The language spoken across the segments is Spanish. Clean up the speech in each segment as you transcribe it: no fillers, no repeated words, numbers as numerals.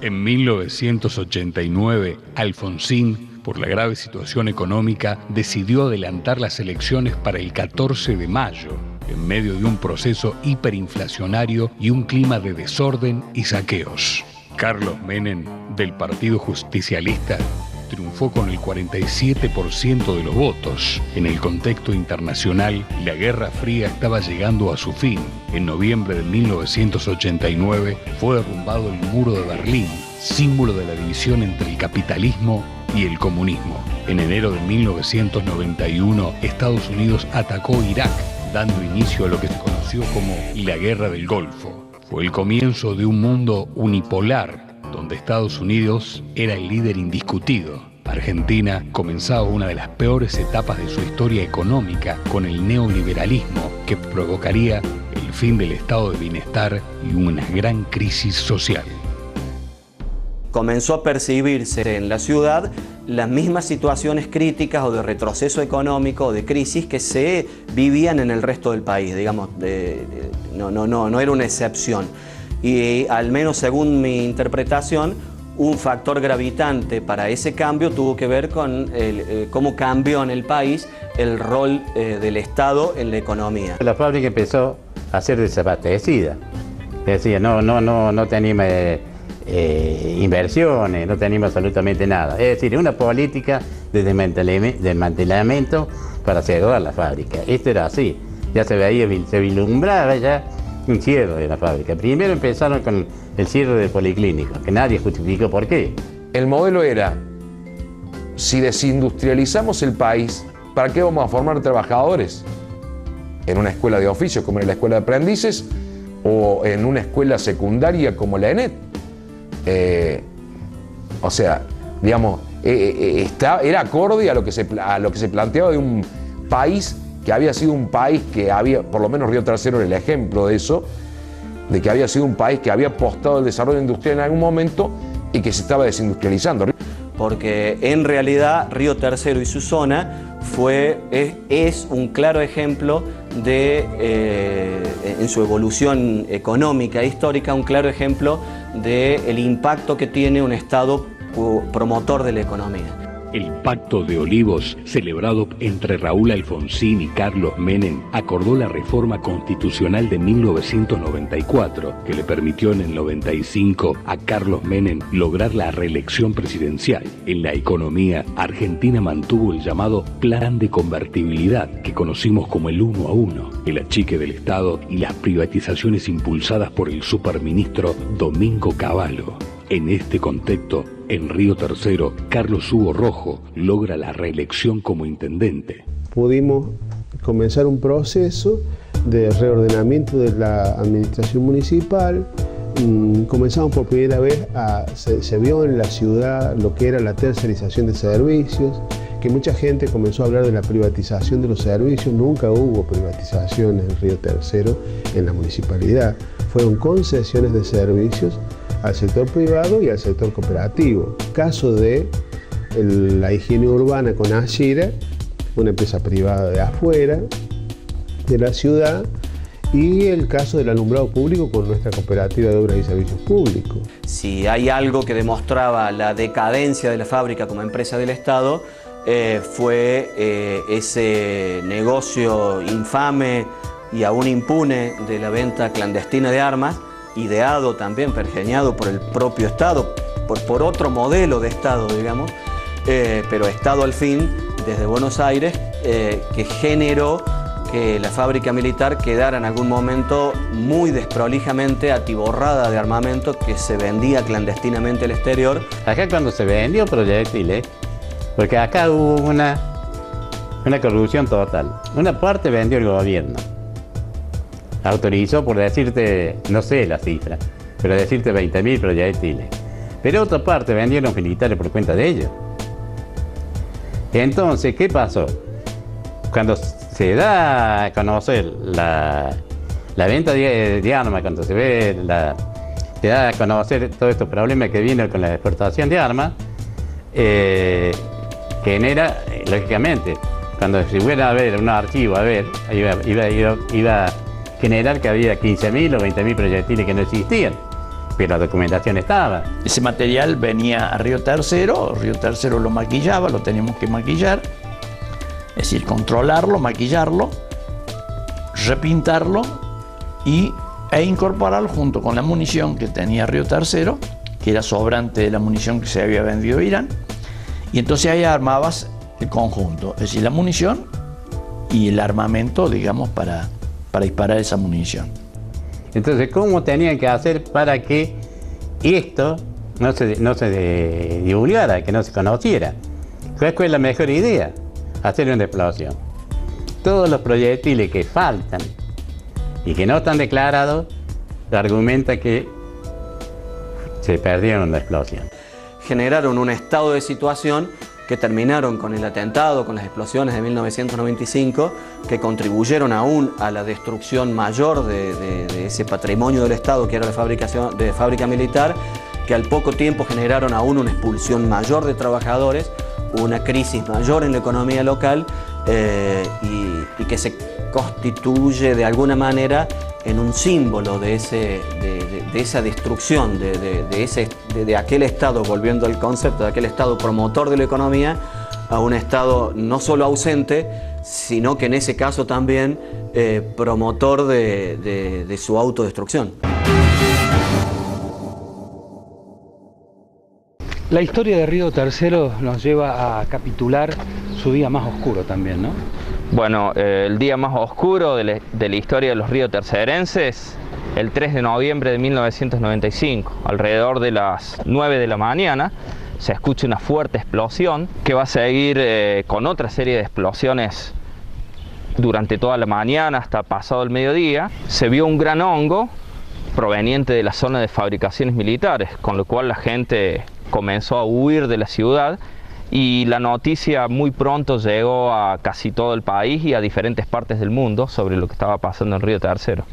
En 1989, Alfonsín, por la grave situación económica, decidió adelantar las elecciones para el 14 de mayo, en medio de un proceso hiperinflacionario y un clima de desorden y saqueos. Carlos Menem, del Partido Justicialista, triunfó con el 47% de los votos. En el contexto internacional, la Guerra Fría estaba llegando a su fin. En noviembre de 1989 fue derrumbado el muro de Berlín, símbolo de la división entre el capitalismo y el comunismo. En enero de 1991, Estados Unidos atacó Irak, dando inicio a lo que se conoció como la Guerra del Golfo. Fue el comienzo de un mundo unipolar, donde Estados Unidos era el líder indiscutido. Argentina comenzaba una de las peores etapas de su historia económica con el neoliberalismo que provocaría el fin del estado de bienestar y una gran crisis social. Comenzó a percibirse en la ciudad las mismas situaciones críticas o de retroceso económico o de crisis que se vivían en el resto del país, digamos, no era una excepción. Y al menos según mi interpretación, un factor gravitante para ese cambio tuvo que ver con cómo cambió en el país el rol del Estado en la economía. La fábrica empezó a ser desabastecida. Decía, no teníamos inversiones, no teníamos absolutamente nada. Es decir, una política de desmantelamiento para cerrar la fábrica. Esto era así. Ya se veía, se vislumbraba ya un cierre de la fábrica. Primero empezaron con el cierre del policlínico, que nadie justificó por qué. El modelo era, si desindustrializamos el país, ¿para qué vamos a formar trabajadores? En una escuela de oficio como en la escuela de aprendices o en una escuela secundaria como la ENET. O sea, digamos, era acorde a lo que se planteaba de un país que había sido un país que había, por lo menos Río Tercero era el ejemplo de eso, de que había sido un país que había apostado al desarrollo industrial en algún momento y que se estaba desindustrializando. Porque en realidad Río Tercero y su zona es un claro ejemplo de, en su evolución económica e histórica, un claro ejemplo del impacto que tiene un Estado promotor de la economía. El Pacto de Olivos, celebrado entre Raúl Alfonsín y Carlos Menem, acordó la reforma constitucional de 1994, que le permitió en el 95 a Carlos Menem lograr la reelección presidencial. En la economía, Argentina mantuvo el llamado Plan de Convertibilidad, que conocimos como el 1 a 1, el achique del Estado y las privatizaciones impulsadas por el superministro Domingo Cavallo. En este contexto, en Río Tercero, Carlos Hugo Rojo logra la reelección como intendente. Pudimos comenzar un proceso de reordenamiento de la administración municipal. Comenzamos por primera vez, se vio en la ciudad lo que era la tercerización de servicios, que mucha gente comenzó a hablar de la privatización de los servicios. Nunca hubo privatización en Río Tercero, en la municipalidad. Fueron concesiones de servicios al sector privado y al sector cooperativo. Caso de la higiene urbana con Ashira, una empresa privada de afuera de la ciudad, y el caso del alumbrado público con nuestra cooperativa de obras y servicios públicos. Si hay algo que demostraba la decadencia de la fábrica como empresa del Estado, fue ese negocio infame y aún impune de la venta clandestina de armas, ideado también, pergeñado por el propio Estado, por otro modelo de Estado, digamos, pero Estado al fin, desde Buenos Aires, que generó que la fábrica militar quedara en algún momento muy desprolijamente atiborrada de armamento que se vendía clandestinamente al exterior. Acá cuando se vendió proyectiles, porque acá hubo una corrupción total. Una parte vendió el gobierno. Autorizó, por decirte, no sé la cifra, pero decirte 20.000 proyectiles. Pero otra parte vendieron los militares por cuenta de ellos. Entonces, ¿qué pasó? Cuando se da a conocer la venta de armas, cuando se ve se da a conocer todos estos problemas que vienen con la exportación de armas, genera, lógicamente, cuando se fuera a ver un archivo, iba a generar que había 15.000 o 20.000 proyectiles que no existían. pero la documentación estaba. Ese material venía a Río Tercero lo maquillaba, lo teníamos que maquillar, es decir, controlarlo, maquillarlo, repintarlo e incorporarlo junto con la munición que tenía Río Tercero, que era sobrante de la munición que se había vendido a Irán, y entonces ahí armabas el conjunto, es decir, la munición y el armamento, digamos, para disparar esa munición. Entonces, ¿cómo tenían que hacer para que esto no se divulgara, que no se conociera? ¿Cuál fue la mejor idea? Hacer una explosión. Todos los proyectiles que faltan y que no están declarados, argumenta que se perdieron en la explosión. Generaron un estado de situación que terminaron con el atentado, con las explosiones de 1995, que contribuyeron aún a la destrucción mayor de ese patrimonio del Estado que era la fábrica militar, que al poco tiempo generaron aún una expulsión mayor de trabajadores, una crisis mayor en la economía local y que se constituye de alguna manera en un símbolo de esa destrucción de aquel Estado, volviendo al concepto de aquel Estado promotor de la economía, a un Estado no solo ausente, sino que en ese caso también promotor de su autodestrucción. La historia de Río Tercero nos lleva a capitular su día más oscuro también, ¿no? Bueno, el día más oscuro de la historia de los riotercerenses, el 3 de noviembre de 1995, alrededor de las 9 de la mañana, se escucha una fuerte explosión que va a seguir con otra serie de explosiones durante toda la mañana hasta pasado el mediodía. Se vio un gran hongo proveniente de la zona de fabricaciones militares, con lo cual la gente comenzó a huir de la ciudad y la noticia muy pronto llegó a casi todo el país y a diferentes partes del mundo sobre lo que estaba pasando en Río Tercero.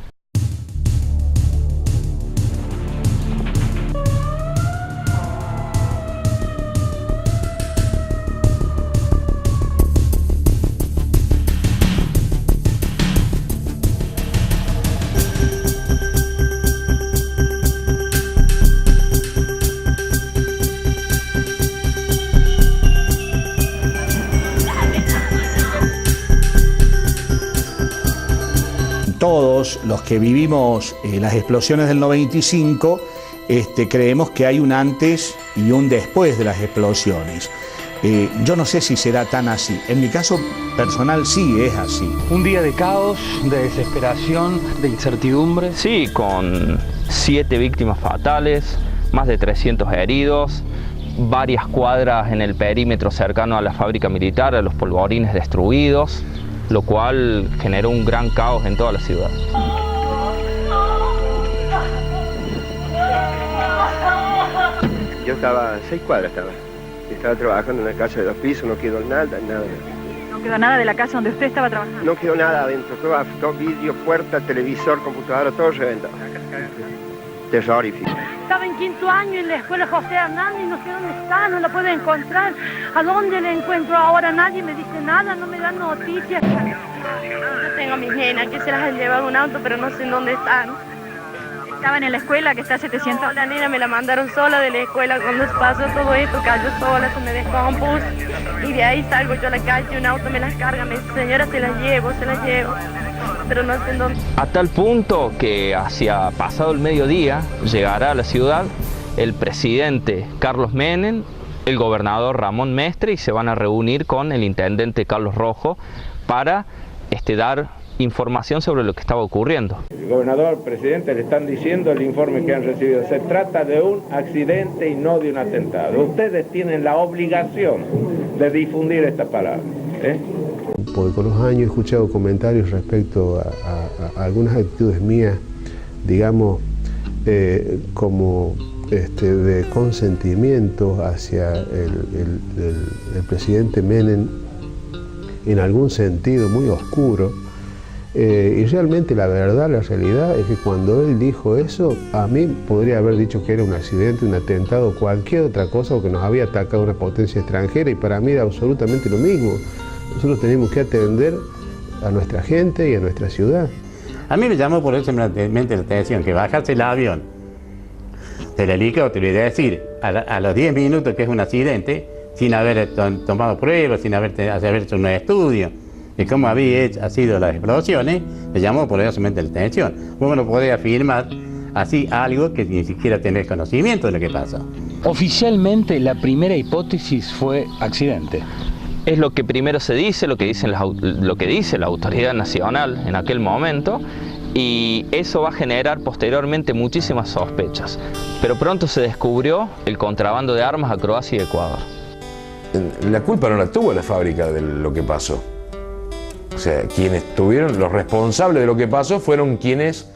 Todos los que vivimos las explosiones del 95 creemos que hay un antes y un después de las explosiones. Yo no sé si será tan así. En mi caso personal sí es así. Un día de caos, de desesperación, de incertidumbre. Sí, con 7 víctimas fatales, más de 300 heridos, varias cuadras en el perímetro cercano a la fábrica militar, a los polvorines destruidos, lo cual generó un gran caos en toda la ciudad. Yo estaba a 6 cuadras, estaba trabajando en una casa de 2 pisos, no quedó nada. ¿No quedó nada de la casa donde usted estaba trabajando? No quedó nada adentro, todo vidrio, puerta, televisor, computadora, todo reventado. Terrorífico. Estaba en 5º año en la escuela José Hernández, no sé dónde está, no la puedo encontrar. ¿A dónde la encuentro ahora? Nadie me dice nada, no me dan noticias. Yo tengo a mis nenas que se las han llevado un auto, pero no sé en dónde están. Estaban en la escuela que está a 700. La nena me la mandaron sola de la escuela cuando pasó todo esto, cayó sola, se me descompuso. Y de ahí salgo yo a la calle, un auto me las carga, me dice, señora, se las llevo. Pero no sé en dónde. A tal punto que hacia pasado el mediodía llegará a la ciudad el presidente Carlos Menem, el gobernador Ramón Mestre, y se van a reunir con el intendente Carlos Rojo para dar información sobre lo que estaba ocurriendo. El gobernador, presidente, le están diciendo el informe que han recibido. Se trata de un accidente y no de un atentado. Ustedes tienen la obligación de difundir esta palabra. Porque con los años he escuchado comentarios respecto a algunas actitudes mías, digamos, como de consentimiento hacia el presidente Menem, en algún sentido muy oscuro. Y realmente la verdad, la realidad es que cuando él dijo eso, a mí podría haber dicho que era un accidente, un atentado, cualquier otra cosa, o que nos había atacado una potencia extranjera, y para mí era absolutamente lo mismo. Nosotros tenemos que atender a nuestra gente y a nuestra ciudad. A mí me llamó por eso la atención que bajarse el avión El helicóptero, y decir a los 10 minutos que es un accidente, sin haber tomado pruebas, sin haber hecho un estudio de cómo ha sido las explosiones, me llamó poderosamente la atención. Uno no podía afirmar así algo que ni siquiera tenés conocimiento de lo que pasó. Oficialmente la primera hipótesis fue accidente. Es lo que primero se dice, lo que dice la autoridad nacional en aquel momento, y eso va a generar posteriormente muchísimas sospechas. Pero pronto se descubrió el contrabando de armas a Croacia y Ecuador. La culpa no la tuvo la fábrica de lo que pasó. O sea, los responsables de lo que pasó fueron quienes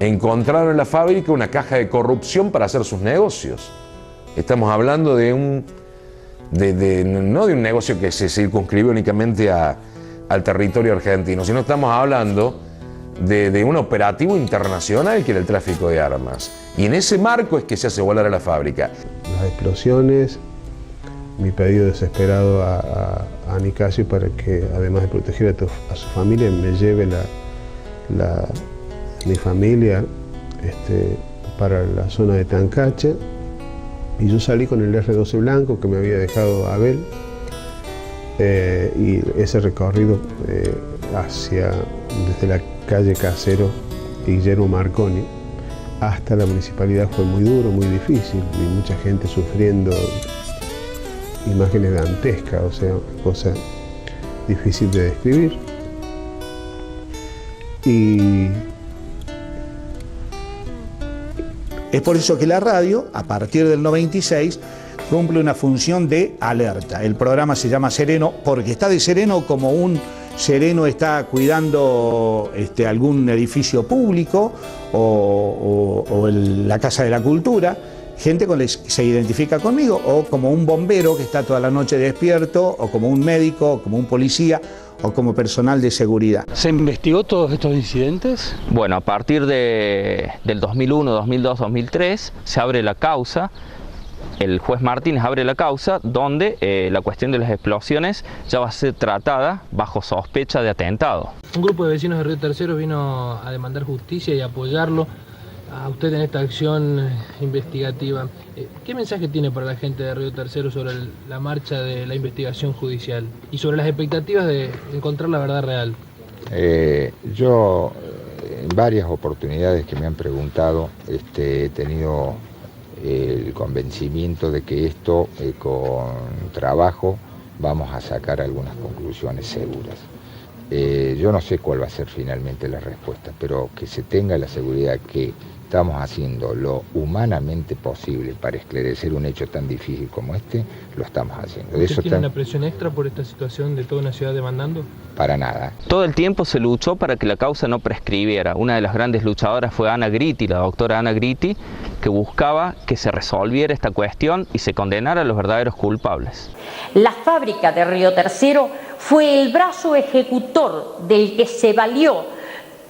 encontraron en la fábrica una caja de corrupción para hacer sus negocios. Estamos hablando de no de un negocio que se circunscribió únicamente al territorio argentino, sino estamos hablando de un operativo internacional que era el tráfico de armas. Y en ese marco es que se hace volar a la fábrica. Las explosiones, mi pedido desesperado a Nicasio para que, además de proteger a su familia, me lleve mi familia para la zona de Tancacha. Y yo salí con el R12 blanco que me había dejado Abel, y ese recorrido desde la calle Casero y Guillermo Marconi hasta la municipalidad fue muy duro, muy difícil, y mucha gente sufriendo imágenes dantescas, o sea, cosa difícil de describir. Y es por eso que la radio, a partir del 96, cumple una función de alerta. El programa se llama Sereno porque está de sereno como un sereno está cuidando algún edificio público o la Casa de la Cultura, gente que se identifica conmigo, o como un bombero que está toda la noche despierto, o como un médico, o como un policía, o como personal de seguridad. ¿Se investigó todos estos incidentes? Bueno, a partir del 2001, 2002, 2003 se abre la causa. El juez Martínez abre la causa donde la cuestión de las explosiones ya va a ser tratada bajo sospecha de atentado. Un grupo de vecinos de Río Tercero vino a demandar justicia y apoyarlo a usted en esta acción investigativa. ¿Qué mensaje tiene para la gente de Río Tercero sobre la marcha de la investigación judicial y sobre las expectativas de encontrar la verdad real? Yo, en varias oportunidades que me han preguntado, he tenido el convencimiento de que esto, con trabajo, vamos a sacar algunas conclusiones seguras. Yo no sé cuál va a ser finalmente la respuesta, pero que se tenga la seguridad que estamos haciendo lo humanamente posible para esclarecer un hecho tan difícil como este, lo estamos haciendo. ¿Usted tiene una presión extra por esta situación de toda una ciudad demandando? Para nada. Todo el tiempo se luchó para que la causa no prescribiera. Una de las grandes luchadoras fue Ana Gritti, la doctora Ana Gritti, que buscaba que se resolviera esta cuestión y se condenara a los verdaderos culpables. La fábrica de Río Tercero fue el brazo ejecutor del que se valió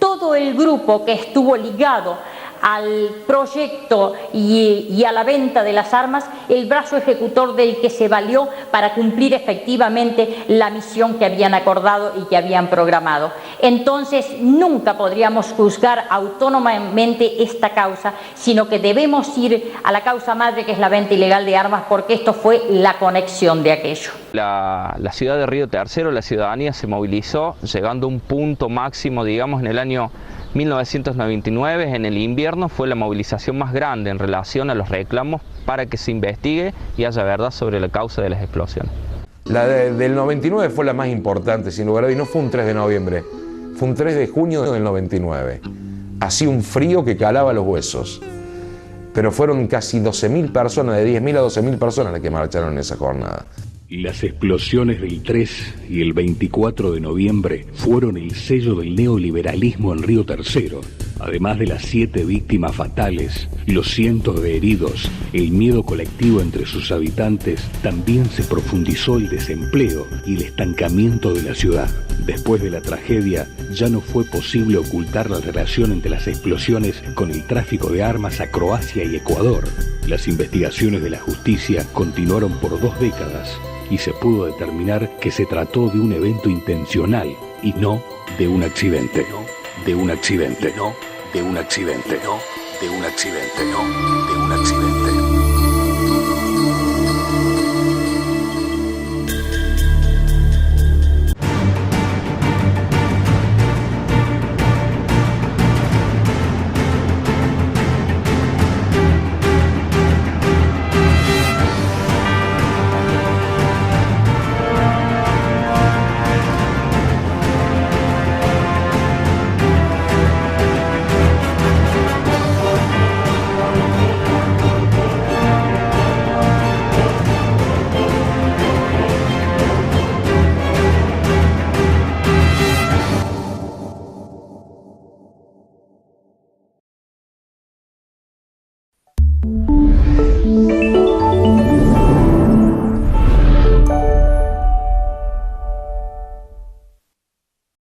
todo el grupo que estuvo ligado al proyecto y a la venta de las armas, el brazo ejecutor del que se valió para cumplir efectivamente la misión que habían acordado y que habían programado. Entonces, nunca podríamos juzgar autónomamente esta causa, sino que debemos ir a la causa madre, que es la venta ilegal de armas, porque esto fue la conexión de aquello. La ciudad de Río Tercero, la ciudadanía se movilizó, llegando a un punto máximo, digamos, en el año 1999, en el invierno, fue la movilización más grande en relación a los reclamos para que se investigue y haya verdad sobre la causa de las explosiones. La del 99 fue la más importante, sin lugar a dudas, y no fue un 3 de noviembre, fue un 3 de junio del 99. Hacía un frío que calaba los huesos, pero fueron casi 12.000 personas, de 10.000 a 12.000 personas las que marcharon en esa jornada. Las explosiones del 3 y el 24 de noviembre fueron el sello del neoliberalismo en Río Tercero. Además de las 7 víctimas fatales, los cientos de heridos, el miedo colectivo entre sus habitantes, también se profundizó el desempleo y el estancamiento de la ciudad. Después de la tragedia, ya no fue posible ocultar la relación entre las explosiones con el tráfico de armas a Croacia y Ecuador. Las investigaciones de la justicia continuaron por 2 décadas. Y se pudo determinar que se trató de un evento intencional y no de un accidente. No de un accidente. No de un accidente. No de un accidente, no, de un accidente.